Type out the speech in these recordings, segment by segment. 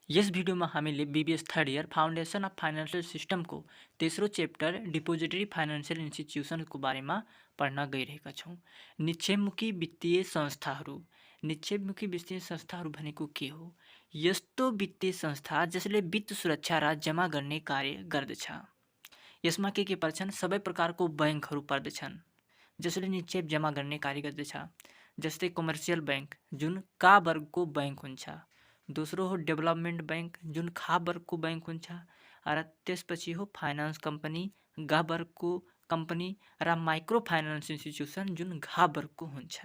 यस भिडियोमा हामीले BBS third year foundation of financial सिस्टमको तेस्रो चैप्टर डिपोजिटरी फाइनेन्शियल इन्स्टिट्युसनको बारेमा पढ्न गइरहेका छौँ। निक्षेपमुखी वित्तीय संस्थाहरू। निक्षेपमुखी वित्तीय संस्थाहरू भनेको के हो? यस्तो वित्तीय संस्था जसले वित्त सुरक्षा र जम्मा गर्ने कार्य गर्दछ। यसमा के पर्छन्? सबै प्रकारको बैंकहरू पर्दछन् जसले निक्षेप जम्मा गर्ने कार्य गर्दछ। जस्तै कमर्सियल बैंक जुन का वर्गको बैंक हुन्छ, दोस्रो हो डेभलपमेन्ट बैंक जुन खा वर्गको बैंक हुन्छ, र त्यसपछि हो फाइनान्स कम्पनी गा वर्गको कम्पनी र माइक्रो फाइनान्स इन्स्टिट्युसन जुन घा वर्गको हुन्छ।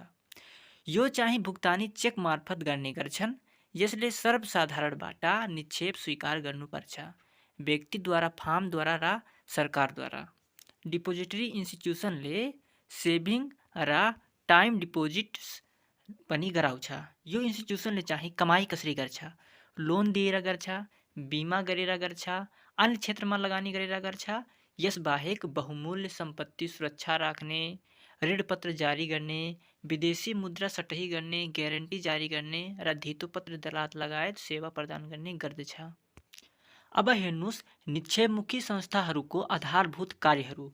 यो चाहिँ भुक्तानी चेक मार्फत गर्ने गर्छन्। यसले सर्वसाधारणबाट निक्षेप स्वीकार गर्नुपर्छ, व्यक्तिद्वारा, फार्मद्वारा र सरकारद्वारा। डिपोजिटरी इन्स्टिट्युसनले सेभिङ र टाइम डिपोजिट्स पनि गराउँछ। यो इन्स्टिट्युसनले चाहिँ कमाई कसरी गर्छ? लोन दिएर गर्छ, बिमा गरेर गर्छ, अन्य क्षेत्रमा लगानी गरेर गर्छ। यसबाहेक बहुमूल्य सम्पत्ति सुरक्षा राख्ने, ऋणपत्र जारी गर्ने, विदेशी मुद्रा सटही गर्ने, ग्यारेन्टी जारी गर्ने र धितोपत्र दलाल लगायत सेवा प्रदान गर्ने गर्दछ। अब हेर्नुस् निक्षेपमुखी संस्थाहरूको आधारभूत कार्यहरू।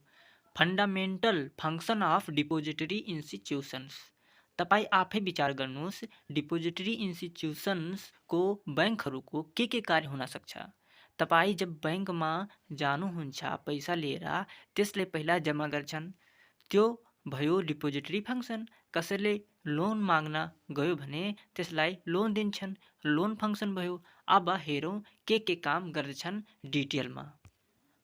Fundamental function of depository institutions. तपाईँ आफै विचार गर्नुहोस्, डिपोजिटरी इन्स्टिट्युसन्सको बैंकहरूको के कार्य हुन सक्छ? तपाईँ जब बैंकमा जानुहुन्छ पैसा लिएर, त्यसले पहिला जम्मा गर्छन्, त्यो भयो डिपोजिटरी फङ्सन। कसैले लोन माग्न गयो भने त्यसलाई लोन दिन्छन्, लोन फङ्सन भयो। अब हेरौँ के काम गर्दछन् डिटेलमा।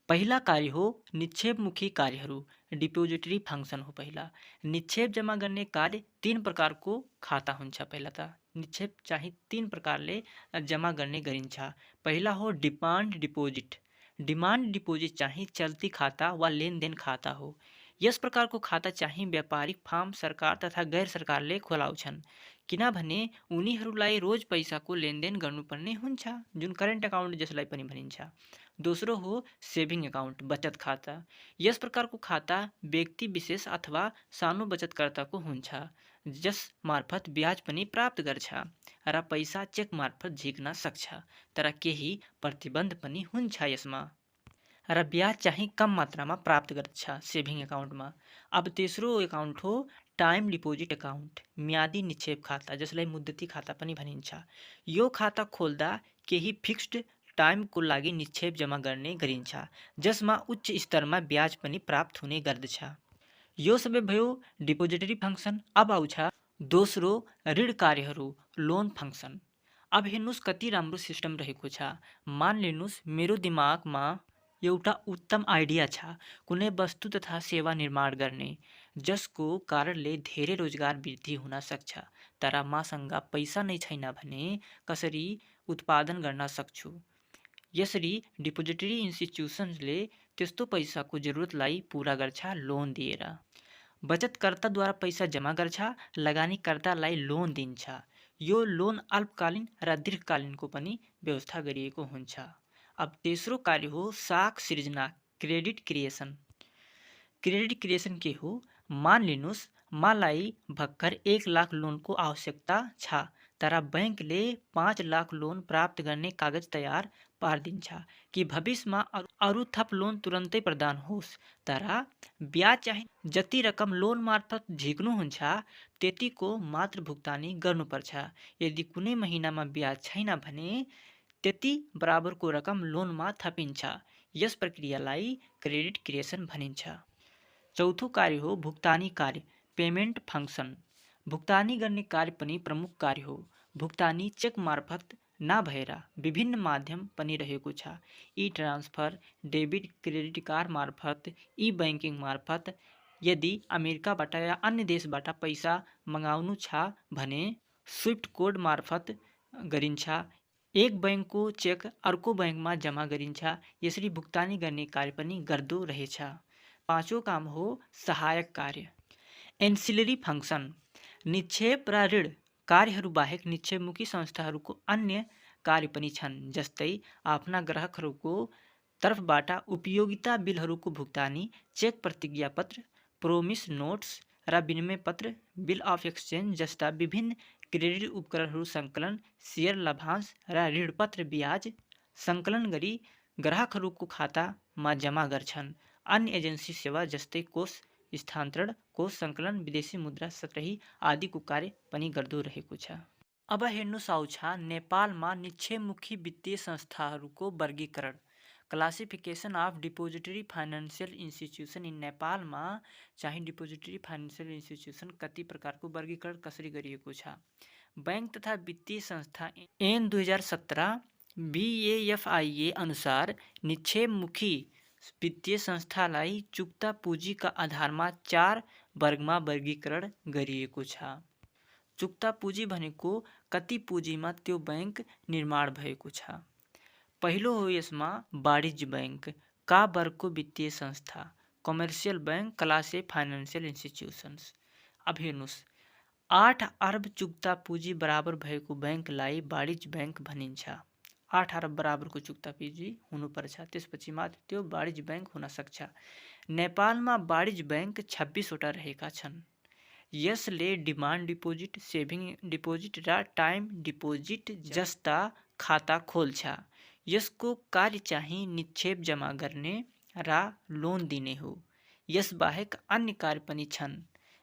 पहिला कार्य हो निक्षेपमुखी कार्यहरू। डिपोजिटरी फङ्सन हो पहिला। निक्षेप जम्मा गर्ने कार्य 3 प्रकारको खाता हुन्छ। पहिला त निक्षेप चाहिँ 3 प्रकारले जम्मा गर्ने गरिन्छ। पहिला हो डिमान्ड डिपोजिट। डिमान्ड डिपोजिट चाहिँ चल्ती खाता वा लेनदेन खाता हो। यस प्रकारको खाता चाहिँ व्यापारिक, फार्म, सरकार तथा गैर सरकारले खोलाउँछन्, किनभने उनीहरूलाई रोज पैसाको लेनदेन गर्नुपर्ने हुन्छ, जुन करेन्ट अकाउन्ट जसलाई पनि भनिन्छ। दोस्रो हो सेभिङ अकाउन्ट, बचत खाता। यस प्रकारको खाता व्यक्ति विशेष अथवा सानो बचतकर्ताको हुन्छ, जस मार्फत ब्याज पनि प्राप्त गर्छ र पैसा चेक मार्फत झिक्न सक्छ, तर केही प्रतिबन्ध पनि हुन्छ यसमा, र ब्याज चाहिँ कम मात्रामा प्राप्त गर्दछ सेभिङ अकाउन्टमा। अब तेस्रो अकाउन्ट हो टाइम डिपोजिट अकाउन्ट, म्यादी निक्षेप खाता, जसलाई मुद्दती खाता पनि भनिन्छ। यो खाता खोल्दा केही फिक्स्ड टाइमको लागि निक्षेप जम्मा गर्ने गरिन्छ, जसमा उच्च स्तरमा ब्याज पनि प्राप्त हुने गर्दछ। यो सबै भयो डिपोजिटरी फङ्सन। अब आउँछ दोस्रो ऋण कार्यहरू, लोन फङ्सन। अब हेर्नुहोस् कति राम्रो सिस्टम रहेको छ। मान लिनुहोस् मेरो दिमागमा एउटा उत्तम आइडिया छ, कुनै वस्तु तथा सेवा निर्माण गर्ने, जसको कारणले धेरै रोजगार वृद्धि हुन सक्छ, तर मसँग पैसा नै छैन भने कसरी उत्पादन गर्न सक्छु? यसरी डिपोजिटरी इन्स्टिट्युसन्सले त्यस्तो पैसाको जरुरतलाई पूरा गर्छ लोन दिएर। बचतकर्ताद्वारा पैसा जम्मा गर्छ, लगानीकर्तालाई लोन दिन्छ। यो लोन अल्पकालीन र दीर्घकालीनको पनि व्यवस्था गरिएको हुन्छ। अब तेस्रो कार्य हो साख सृजना, क्रेडिट क्रिएसन। क्रेडिट क्रिएसन के हो? मान लिनुहोस् मलाई भर्खर 1 लाख लोनको आवश्यकता छ, तर बैंकले 5 लाख लोन प्राप्त गर्ने कागज तयार पारिदिन्छ कि भविष्यमा अरू थप लोन तुरन्तै प्रदान होस्, तर ब्याज चाहिँ जति रकम लोन मार्फत झिक्नुहुन्छ त्यतिको मात्र भुक्तानी गर्नुपर्छ। यदि कुनै महिनामा ब्याज छैन भने त्यति बराबरको रकम लोनमा थपिन्छ। यस प्रक्रियालाई क्रेडिट क्रिएसन भनिन्छ। चौथो कार्य हो भुक्तानी कार्य, पेमेन्ट फङ्सन। भुक्तानी गर्ने कार्य पनि प्रमुख कार्य हो। भुक्तानी चेक मार्फत नभएर विभिन्न माध्यम पनि रहेको छ। ई ट्रान्सफर, डेबिट क्रेडिट कार्ड मार्फत, ई बैंकिङ मार्फत। यदि अमेरिकाबाट या अन्य देशबाट पैसा मगाउनु छ भने स्विफ्ट कोड मार्फत गरिन्छ। एक बैंकको चेक अर्को बैंकमा जम्मा गरिन्छ। यसरी भुक्तानी गर्ने कार्य पनि गर्दो रहेछ। पाँचौं काम हो सहायक कार्य, एन्सिलरी फङ्सन। निक्षेप र ऋण कार्यहरू बाहेक निक्षेपमुखी संस्थाहरूको अन्य कार्य पनि छन्, जस्तै आफ्ना ग्राहकहरूको तर्फबाट उपयोगिता बिलहरूको भुक्तानी, चेक प्रतिज्ञापत्र, प्रोमिस नोट्स र विनिमय पत्र, बिल अफ एक्सचेन्ज जस्ता विभिन्न क्रेडिट उपकरणहरू सङ्कलन, सेयर लाभांश र ऋणपत्र ब्याज सङ्कलन गरी ग्राहकहरूको खातामा जम्मा गर्छन्। अन्य एजेन्सी सेवा जस्तै कोष स्थानान्तरण, कोष सङ्कलन, विदेशी मुद्रा सत्रही आदिको कार्य पनि गर्दो रहेको छ। अब हेर्नुहोस् आउँछ नेपालमा निक्षेपमुखी वित्तीय संस्थाहरूको वर्गीकरण। Classification of depository financial institution in नेपालमा चाहिँ डिपोजिटरी फाइनेन्सियल इन्स्टिट्युसन कति प्रकारको वर्गीकरण कसरी गरिएको छ। बैंक तथा वित्तीय संस्था ऐन 2017 BAFIA अनुसार निक्षेपमुखी वित्तीय संस्थालाई चुक्ता पुँजीका आधारमा 4 वर्गमा वर्गीकरण गरिएको छ। चुक्ता पुँजी भनेको कति पुँजीमा त्यो बैंक निर्माण भएको छ। पहिलो हो यसमा वाणिज्य बैंक, का वर्गको वित्तीय संस्था, कमर्सियल बैंक, क्लास ए फाइनेन्सियल इन्स्टिट्युसन्स। अब हेर्नुहोस् 8 अर्ब चुक्ता पुँजी बराबर भएको बैंकलाई वाणिज्य बैंक भनिन्छ। 8 अर्ब बराबरको चुक्ता पुँजी हुनुपर्छ, त्यसपछि मात्र त्यो वाणिज्य बैंक हुन सक्छ। नेपालमा वाणिज्य बैंक 26 वटा रहेका छन्। यसले डिमान्ड डिपोजिट, सेभिङ डिपोजिट र टाइम डिपोजिट जस्ता खाता खोल्छ। यसको कार्य चाहिँ निक्षेप जम्मा गर्ने र लोन दिने हो। यसबाहेक अन्य कार्य पनि छन्।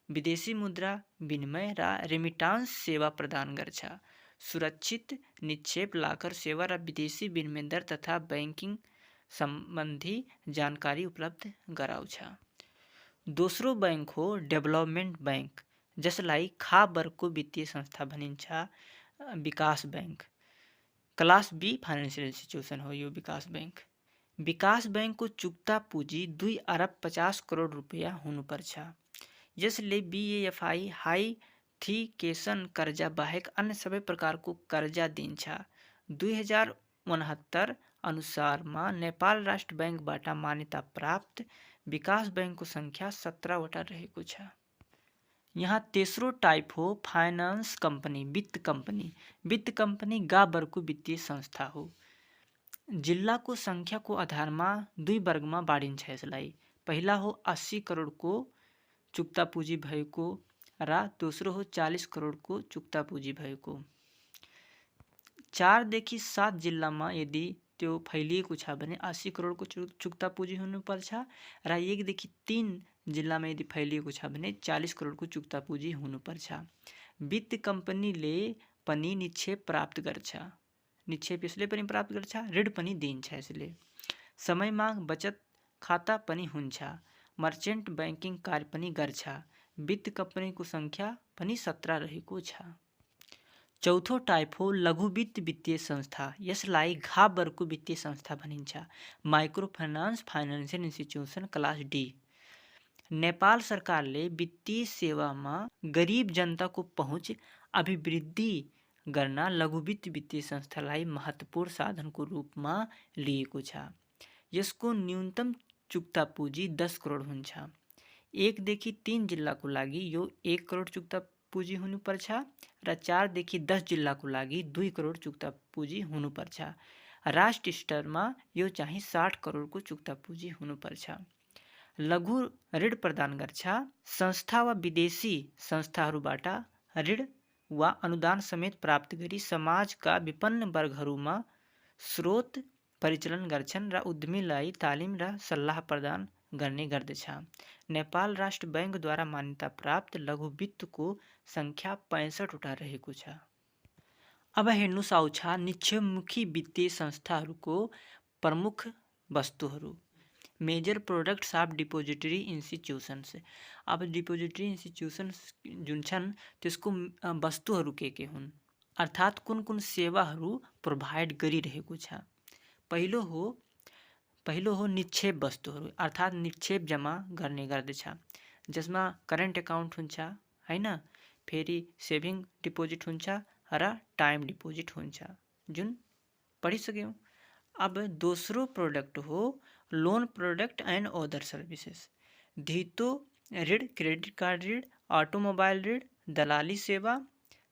विदेशी मुद्रा विनिमय र रेमिटान्स सेवा प्रदान गर्छ। सुरक्षित निक्षेप, लाकर सेवा र विदेशी विनिमय दर तथा बैंकिङ सम्बन्धी जानकारी उपलब्ध गराउँछ। दोस्रो बैंक हो डेभलपमेन्ट बैंक, जसलाई खा वर्गको वित्तीय संस्था भनिन्छ, विकास bank. Class B financial institution हो यो विकास बैंक। विकास बैंकको चुक्ता पुँजी 2 अर्ब 50 करोड रुपियाँ हुनुपर्छ। यसले BAFI हाइथिकेसन कर्जा बाहेक अन्य सबै प्रकारको कर्जा दिन्छ। 2069 अनुसारमा नेपाल राष्ट्र बैंकबाट मान्यता प्राप्त विकास बैंकको सङ्ख्या 17 वटा रहेको छ। यहाँ तेस्रो टाइप हो फाइनान्स कम्पनी, वित्त कम्पनी। वित्त कम्पनी गा वर्गको वित्तीय संस्था हो। जिल्लाको सङ्ख्याको आधारमा 2 वर्गमा बाँडिन्छ यसलाई। पहिला हो 80 करोडको चुक्ता पुँजी भएको र दोस्रो हो 40 करोडको चुक्ता पुँजी भएको। 4 देखि 7 जिल्लामा यदि त्यो फैलिएको छ भने 80 करोडको चुक्ता पुँजी हुनुपर्छ र 1 देखि 3 जिल्लामा यदि फैलिएको छ भने 40 करोडको चुक्ता पुँजी हुनुपर्छ। वित्त कम्पनीले पनि निक्षेप प्राप्त गर्छ। निक्षेप यसले पनि प्राप्त गर्छ, ऋण पनि दिन्छ यसले। समयमा बचत खाता पनि हुन्छ। मर्चेन्ट बैंकिङ कार्य पनि गर्छ। वित्त कम्पनीको सङ्ख्या पनि 17 रहेको छ। चौथो टाइप हो लघु वित्त वित्तीय संस्था। यसलाई घा वर्गको वित्तीय संस्था भनिन्छ। Micro finance financial institution class D. Nepal सरकारले वित्तीय सेवामा गरिब जनताको पहुँच अभिवृद्धि गर्न लघु वित्त वित्तीय संस्थालाई महत्त्वपूर्ण साधनको रूपमा लिएको छ। यसको न्यूनतम चुक्ता पुँजी 10 करोड हुन्छ। 1 देखि 3 जिल्लाको लागि यो 1 करोड चुक्ता पुँजी हुनुपर्छ र 4 देखि 10 जिल्लाको लागि 2 करोड चुक्ता पुँजी हुनुपर्छ। राष्ट्रिय स्तरमा यो चाहिँ 60 करोडको चुक्ता पुँजी हुनुपर्छ। लघु ऋण प्रदान गर्छ। संस्था वा विदेशी संस्थाहरूबाट ऋण वा अनुदान समेत प्राप्त गरी समाजका विपन्न वर्गहरूमा स्रोत परिचालन गर्छन् र उद्यमीलाई तालिम र सल्लाह प्रदान गर्ने गर्दछ। नेपाल राष्ट्र बैंकद्वारा मान्यता प्राप्त लघु वित्तको सङ्ख्या 65 वटा रहेको छ। अब हेर्नुहोस् आउँछ निक्षेपमुखी वित्तीय संस्थाहरूको प्रमुख वस्तुहरू। Major products of depository institutions. अब डिपोजिटरी इन्स्टिट्युसन्स जुन छन् त्यसको वस्तुहरू के हुन्, अर्थात् कुन कुन सेवाहरू प्रोभाइड गरिरहेको छ। पहिलो हो निक्षेप वस्तुहरू, अर्थात् निक्षेप जम्मा गर्ने गर्दछ, जसमा करेन्ट एकाउन्ट हुन्छ हैन, फेरि सेभिङ डिपोजिट हुन्छ र टाइम डिपोजिट हुन्छ, जुन पढिसक्यौँ। अब दोस्रो प्रोडक्ट हो loan product and other services. धितो ऋण, क्रेडिट कार्ड ऋण, अटोमोबाइल ऋण, दलाली सेवा,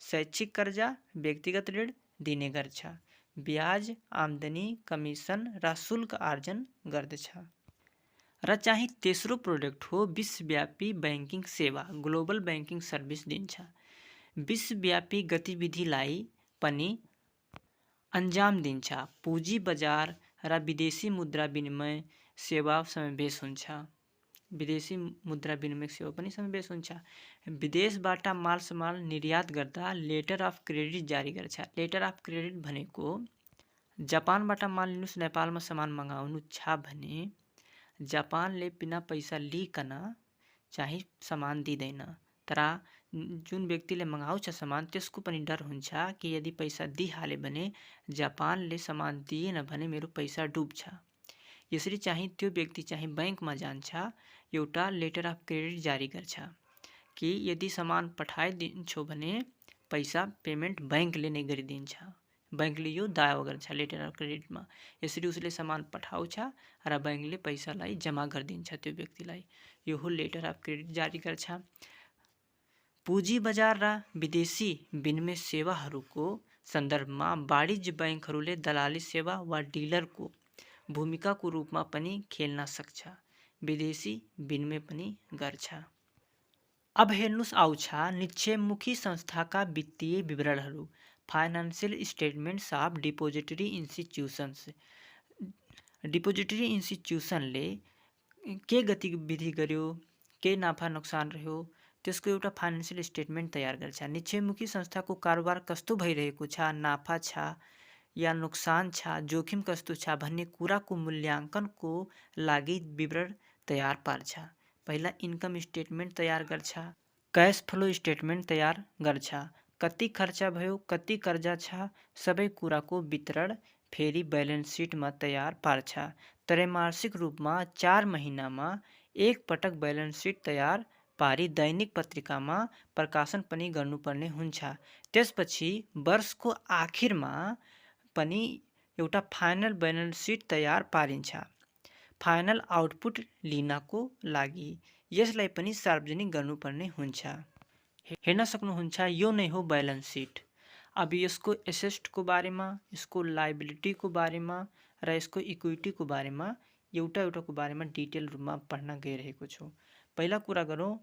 शैक्षिक कर्जा, व्यक्तिगत ऋण दिने गर्छ। ब्याज, आम्दानी, कमिसन र शुल्क आर्जन गर्दछ। र चाहिँ तेस्रो प्रोडक्ट हो विश्वव्यापी बैंकिङ सेवा, ग्लोबल बैंकिङ सर्भिस दिन्छ। विश्वव्यापी गतिविधिलाई पनि अन्जाम दिन्छ। पुँजी बजार र विदेशी मुद्रा विनिमय सेवा समावेश हुन्छ। विदेशी मुद्रा विनिमय सेवा पनि समावेश हुन्छ। विदेशबाट माल सामान निर्यात गर्दा लेटर अफ क्रेडिट जारी गर्छ। लेटर अफ क्रेडिट भनेको जापानबाट मान लिनुहोस् नेपालमा सामान मगाउनु छ भने जापानले बिना पैसा लिकन चाहिँ सामान दिँदैन। तर जुन व्यक्तिले मगाउँछ सामान त्यसको पनि डर हुन्छ कि यदि पैसा दिइहाले भने जापानले सामान दिएन भने मेरो पैसा डुब्छ। यसरी चाहिँ त्यो व्यक्ति चाहिँ बैंकमा जान्छ, एउटा लेटर अफ क्रेडिट जारी गर्छ कि यदि सामान पठाइदिन्छौ भने पैसा पेमेन्ट बैंकले नै गरिदिन्छ। बैंकले यो दावा गर्छ लेटर अफ क्रेडिटमा। यसरी उसले सामान पठाउँछ र बैंकले पैसालाई जम्मा गरिदिन्छ त्यो व्यक्तिलाई। यो हो लेटर अफ क्रेडिट जारी गर्छ। पुँजी बजार र विदेशी विनिमय सेवाहरूको सन्दर्भमा वाणिज्य बैंकहरूले दलाली सेवा वा डिलरको भूमिकाको रूपमा पनि खेल्न सक्छ। विदेशी विनिमय पनि गर्छ। अब हेर्नुस् आउँछ निक्षेपमुखी संस्थाका वित्तीय विवरणहरू, financial statements of depository institutions. Depository इन्स्टिट्युसनले के गतिविधि गर्यो, के नाफा नोक्सान रह्यो, त्यसको एउटा फाइनान्शियल स्टेटमेन्ट तयार गर्छ। निक्षेपमुखी संस्थाको कारोबार कस्तो भइरहेको छ, नाफा छ या नोक्सान छ, जोखिम कस्तो छ भन्ने कुराको मूल्याङ्कनको लागि विवरण तयार पार्छ। पहिला इन्कम स्टेटमेन्ट तयार गर्छ, क्यास फ्लो स्टेटमेन्ट तयार गर्छ, कति खर्च भयो, कति कर्जा छ, सबै कुराको वितरण फेरि ब्यालेन्स सिटमा तयार पार्छ। त्रैमासिक रूपमा 4 महिनामा एक पटक ब्यालेन्स सिट तयार पारी दैनिक पत्रिकामा प्रकाशन पनि गर्नुपर्ने हुन्छ। त्यसपछि वर्षको आखिरमा पनि एउटा फाइनल ब्यालेन्स सिट तयार पारिन्छ फाइनल आउटपुट लिनको लागि। यसलाई पनि सार्वजनिक गर्नुपर्ने हुन्छ। हेर्न सक्नुहुन्छ यो नै हो ब्यालेन्स सिट। अब यसको एसेटको बारेमा, यसको लायबिलिटीको बारेमा र यसको इक्विटीको बारेमा एउटाको बारेमा डिटेल रूपमा पढ्न गइरहेको छु। पहिला कुरा गरौँ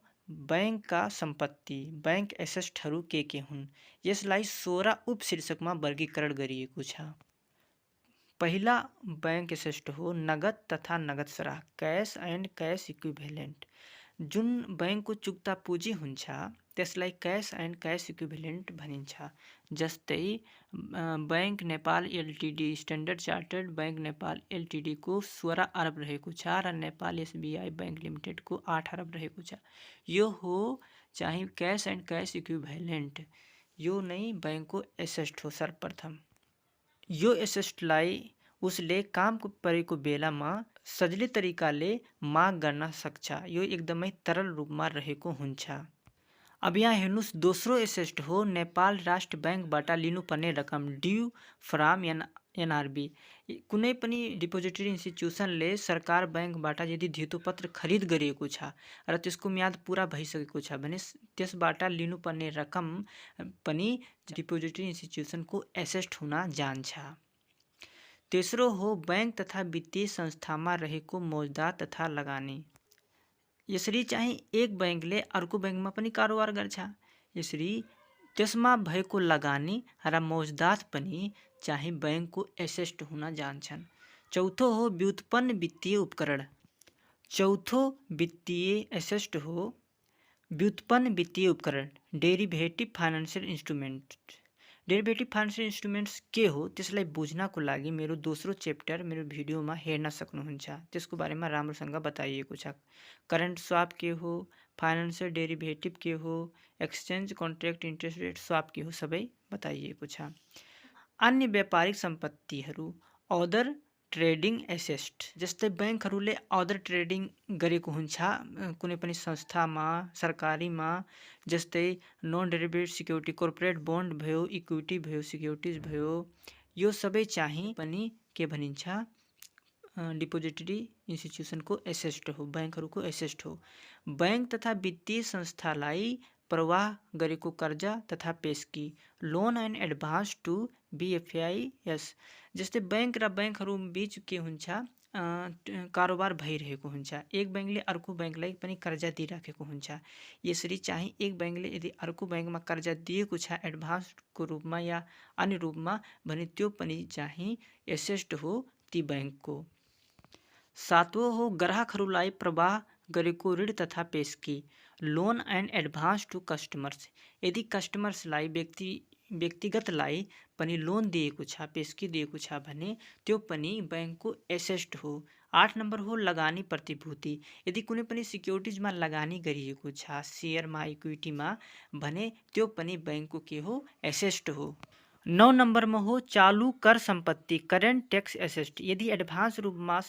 बैंकका सम्पत्ति, बैंक एसेटहरू के हुन्। यसलाई 16 उपशीर्षकमा वर्गीकरण गरिएको छ। पहिला बैंक एसेट हो नगद तथा नगद Sarah, cash and cash equivalent. जुन बैंकको चुक्ता पुँजी हुन्छ त्यसलाई क्यास एन्ड क्यास इक्विभेलेन्ट भनिन्छ। जस्तै bank Nepal LTD, standard chartered bank Nepal एलटिडीको 16 अरब रहेको छ र नेपाल एसबिआई बैंक लिमिटेडको 8 अरब रहेको छ। यो हो चाहिँ क्यास एन्ड क्यास इक्विभेलेन्ट। यो नै बैंकको एसेट हो सर्वप्रथम। यो एसेटलाई उसले काम परेको बेलामा सजिलै तरिकाले माग गर्न सक्छ। यो एकदमै तरल रूपमा रहेको हुन्छ। अब यहाँ हेर्नुस् दोस्रो एसेट हो नेपाल राष्ट्र बैंकबाट लिनुपर्ने रकम, ड्यू फ्रम एनआरबी। कुनै पनि डिपोजिटरी इन्स्टिट्युसनले सरकार बैंकबाट यदि धितोपत्र खरिद गरिएको छ र त्यसको म्याद पुरा भइसकेको छ भने त्यसबाट लिनुपर्ने रकम पनि डिपोजिटरी इन्स्टिट्युसनको एसेट हुन जान्छ। तेस्रो हो बैंक तथा वित्तीय संस्थामा रहेको मौजदात तथा लगानी। यसरी चाहिँ एक बैंकले अर्को बैंकमा पनि कारोबार गर्छ। यसरी त्यसमा भएको लगानी र मौजदात पनि चाहिँ बैंकको एसेट हुन जान्छन्। चौथो हो व्युत्पन्न वित्तीय उपकरण। चौथो वित्तीय एसेट हो व्युत्पन्न वित्तीय उपकरण, derivative financial instrument. Derivative financial instruments के हो त्यसलाई बुझ्नको लागि मेरो दोस्रो च्याप्टर मेरो भिडियोमा हेर्न सक्नुहुन्छ। त्यसको बारेमा राम्रोसँग बताइएको छ। करेन्ट स्वाप के हो, फाइनान्शियल डेरिभेटिभ के हो, exchange contract interest rate swap के हो, सबै बताइएको छ। अन्य व्यापारिक सम्पत्तिहरू, अदर ट्रेडिङ एसेट। जस्तै बैंकहरूले अदर ट्रेडिङ गरेको हुन्छ कुनै पनि संस्थामा, सरकारीमा। जस्तै non derivative security, corporate bond भयो, इक्विटी भयो, सिक्युरिटिज भयो। यो सबै चाहिँ पनि के भनिन्छ डिपोजिटरी इन्स्टिट्युसनको एसेट हो, बैंकहरूको एसेट हो। बैंक तथा वित्तीय संस्थालाई प्रवाह गरेको कर्जा तथा पेशकी loan and advance to BFIS। जस्तै बैंक र बैंकहरू बीच के हुन्छ कारोबार भइरहेको हुन्छ। एक बैंकले अर्को बैंकलाई पनि कर्जा दिइराखेको हुन्छ। यसरी चाहिँ एक बैंकले यदि अर्को बैंकमा कर्जा दिएको छ एडभान्सको रूपमा या अन्य रूपमा भने त्यो पनि चाहिँ एसेट हो ती बैंकको। सातवं हो ग्राहकहरूलाई प्रवाह गरेको ऋण तथा पेशकी loan and advance to customers. यदि कस्टमर्सलाई व्यक्तिगतलाई पनि लोन दिएको छ पेशकी दिएको छ भने त्यो पनि बैंकको एसेट हो। 8 नम्बर हो लगानी प्रतिभूति। यदि कुनै पनि सिक्युरिटिजमा लगानी गरिएको छ सेयरमा इक्विटीमा भने त्यो पनि बैंकको के हो एसेट हो। 9 नम्बरमा हो चालू कर सम्पत्ति करेन्ट ट्याक्स एसेट। यदि एडभान्स रूपमा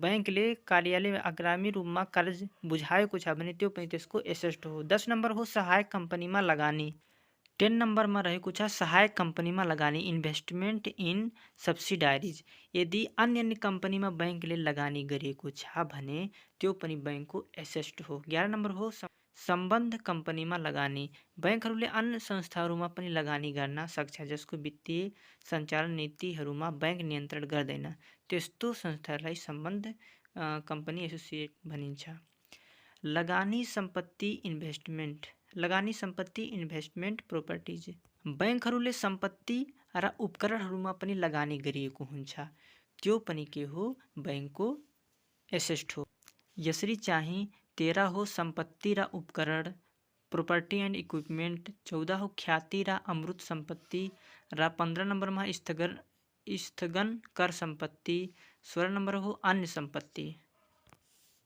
बैंकले कार्यालय आगामी रूपमा कर्ज बुझाएको छ भने त्यो पनि त्यसको एसेट हो। 10 नम्बर हो सहायक कम्पनीमा लगानी। 10 नम्बरमा रहेको छ सहायक कम्पनीमा लगानी इन्भेस्टमेन्ट इन सब्सिडाइरिज। यदि अन्य कम्पनीमा बैंकले लगानी गरेको छ भने त्यो पनि बैंकको एसेट हो। 11 नम्बर हो सम्बद्ध कम्पनीमा लगानी। बैंकहरूले अन्य संस्थाहरूमा पनि लगानी गर्न सक्छ जसको वित्तीय सञ्चालन नीतिहरूमा बैंक नियन्त्रण गर्दैन। त्यस्तो संस्थाहरूलाई सम्बद्ध कम्पनी एसोसिएट भनिन्छ। लगानी सम्पत्ति इन्भेस्टमेन्ट प्रोपर्टिज। बैंकहरूले सम्पत्ति र उपकरणहरूमा पनि लगानी गरिएको हुन्छ त्यो पनि के हो बैंकको एसेट हो। यसरी चाहिँ 13 हो सम्पत्ति र उपकरण प्रोपर्टी एन्ड इक्विपमेन्ट। 14 हो ख्याति र अमूर्त सम्पत्ति र 15 नम्बरमा स्थगन कर सम्पत्ति। 16 नम्बर हो अन्य सम्पत्ति।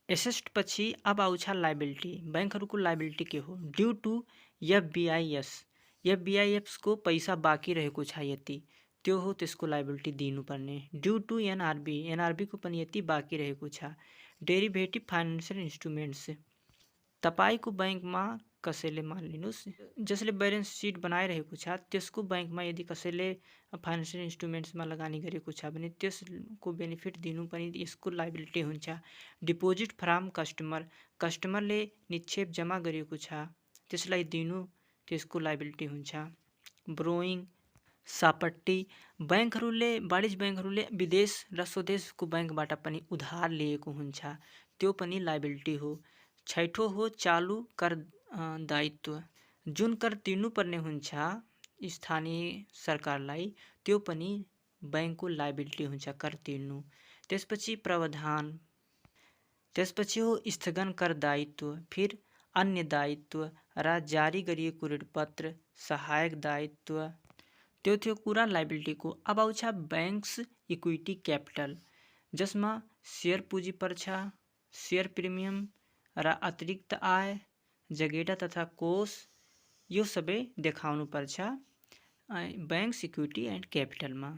एसेट पछि अब आउँछ लायबिलिटी। बैंकहरूको लायबिलिटी के हो ड्यू टु FBIS को पैसा बाँकी रहेको छ यति त्यो हो त्यसको लायबिलिटी दिनुपर्ने। ड्यू टु NRB को पनि यति बाँकी रहेको छ। Derivative financial instruments. तपाईको बैंकमा कसैले मानिलिनुस् जसले ब्यालेन्स सिट बनाइरहेको छ त्यसको बैंकमा यदि कसैले फाइनेन्सियल इन्स्ट्रुमेन्ट्समा लगानी गरेको छ भने त्यसको बेनिफिट दिनु पनि यसको लायबिलिटी हुन्छ। डिपोजिट फ्रम कस्टमरले निक्षेप जम्मा गरेको छ त्यसलाई दिनु त्यसको लायबिलिटी हुन्छ। ब्रोइङ सापट्टी। वाणिज्य बैंकहरूले विदेश र स्वदेशको बैंकबाट पनि उधार लिएको हुन्छ त्यो पनि लायबिलिटी हो। 6ठो हो चालू कर दायित्व। जुन कर तिर्नुपर्ने हुन्छ स्थानीय सरकारलाई त्यो पनि बैंकको लायबिलिटी हुन्छ कर तिर्नु। त्यसपछि प्रावधान। त्यसपछि हो स्थगन कर दायित्व फिर अन्य दायित्व र जारी गरिएको ऋणपत्र सहायक दायित्व त्यो थियो कुरा लायबिलिटीको। अब आउँछ बैंक्स इक्विटी क्यापिटल जसमा सेयर पुँजी पर्छ सेयर प्रिमियम र अतिरिक्त आय जगेडा तथा कोष यो सबै देखाउनु पर्छ बैंक्स इक्विटी एन्ड क्यापिटलमा।